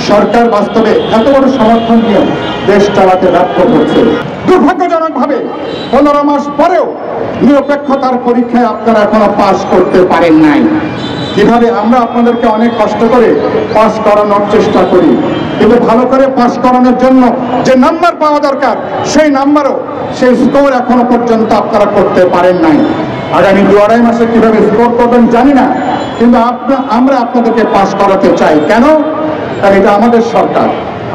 সরকার বাস্তবে এত বড় সমর্থন নিয়ে দেশ চালাতে ব্যর্থ হচ্ছে। দুর্ভাগ্যজনকভাবে 15 মাস পরেও নিরপেক্ষতার পরীক্ষায় আপনারা এখনো পাশ করতে পারেন নাই। কিভাবে আমরা আপনাদেরকে অনেক কষ্ট করে পাস করানোর চেষ্টা করি, কিন্তু ভালো করে পাস করানোর জন্য যে নাম্বার পাওয়া দরকার সেই নাম্বারও, সেই স্কোর এখনো পর্যন্ত আপনারা করতে পারেন নাই। আগামী 2-2.5 মাসে কিভাবে স্কোর করবেন জানি না, কিন্তু আমরা আপনাদেরকে পাস করাতে চাই। কেন? কারণ এটা আমাদের সরকার,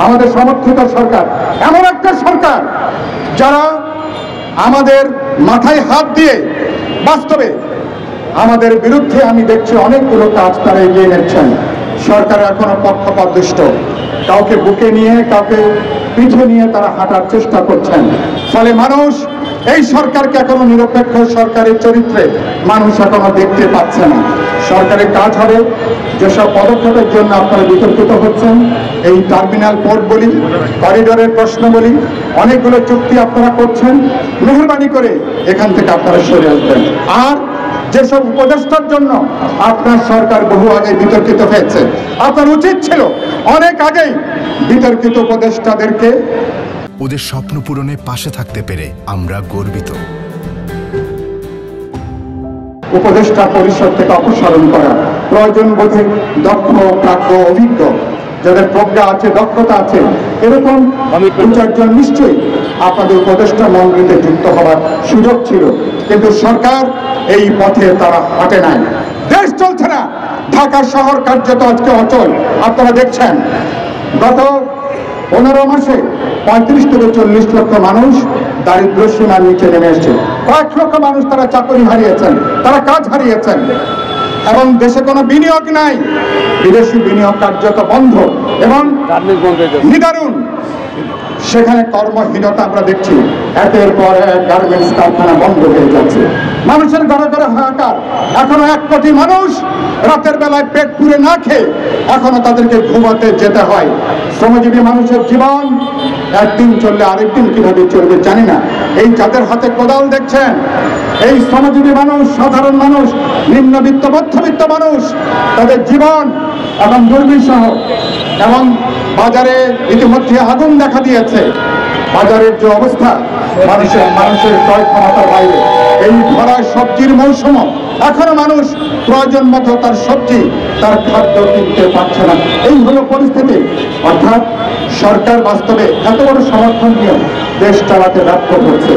আমাদের সমর্থিত সরকার, এমন একটা সরকার যারা আমাদের মাথায় হাত দিয়ে বাস্তবে আমাদের বিরুদ্ধে আমি দেখছি অনেকগুলো কাজ তারা এগিয়ে নিচ্ছেন। সরকার এখনো পক্ষপাতদুষ্ট, কাউকে বুকে নিয়ে কাউকে পিঠে নিয়ে তারা হাঁটার চেষ্টা করছেন। ফলে মানুষ এই সরকারকে এখনো নিরপেক্ষ সরকারের চরিত্রে মানুষ এখনো দেখতে পাচ্ছে না। সরকারের কাজ হবে যেসব পদক্ষেপের জন্য আপনারা বিতর্কিত হচ্ছেন, এই টার্মিনাল পোর্ট বলি, করিডোরের প্রশ্ন বলি, অনেকগুলো চুক্তি আপনারা করছেন, মেহরবানি করে এখান থেকে আপনারা সরে আসবেন। আর যেসব উপদেষ্টার জন্য আপনার সরকার বহু আগে বিতর্কিত হয়েছে, আপনার উচিত ছিল অনেক আগেই বিতর্কিত উপদেষ্টাদেরকে ওদের স্বপ্ন পূরণে পাশে থাকতে পেরে আমরা গর্বিত। উপদেষ্টা পরিষদ থেকে অপসারণ করা, প্রয়োজন বোধে দক্ষ, প্রাজ্ঞ, অভিজ্ঞ, যাদের প্রজ্ঞা আছে, দক্ষতা আছে, এরকম 2-4 জন নিশ্চয়ই আপনাদের উপদেষ্টা মন্ডলীতে যুক্ত হওয়ার সুযোগ ছিল, কিন্তু সরকার এই পথে তারা হাঁটে নাই। দেশ চলছে না, ঢাকা শহর কার্যত আজকে অচল। আপনারা দেখছেন গত 15 মাসে 35 থেকে 40 লক্ষ মানুষ দারিদ্র সীমার নিচে নেমে এসেছে। কয়েক লক্ষ মানুষ তারা চাকরি হারিয়েছেন, তারা কাজ হারিয়েছেন, এবং দেশে কোনো বিনিয়োগ নাই, বিদেশি বিনিয়োগ কার্যত বন্ধ এবং নিদারুণ সেখানে কর্মহীনতা আমরা দেখছি। একের পর এক গার্মেন্টস কারখানা বন্ধ হয়ে যাচ্ছে, মানুষের ঘরে ঘরে হাহাকার। এখনো 1 কোটি মানুষ রাতের বেলায় পেট পুরে না খেয়ে এখনো তাদেরকে ঘুমাতে যেতে হয়। শ্রমজীবী মানুষের জীবন একদিন চললে আরেকদিন কিভাবে চলবে জানি না। এই যাদের হাতে কোদাল দেখছেন, এই শ্রমজীবী মানুষ, সাধারণ মানুষ, নিম্নবিত্ত, মধ্যবিত্ত মানুষ, তাদের জীবন এবং দুর্বিষহ। এবং বাজারে ইতিমধ্যে আগুন দেখা দিয়েছে। বাজারের যে অবস্থা, মানুষের ক্রয় ক্ষমতার বাইরে। এই ভরা সবজির মৌসুম, এখনো মানুষ প্রয়োজন মতো তার সবজি, তার খাদ্য কিনতে পারছে না। এই হলো পরিস্থিতি। অর্থাৎ সরকার বাস্তবে এত বড় সমর্থন নিয়ে দেশ চালাতে ব্যর্থ হচ্ছে।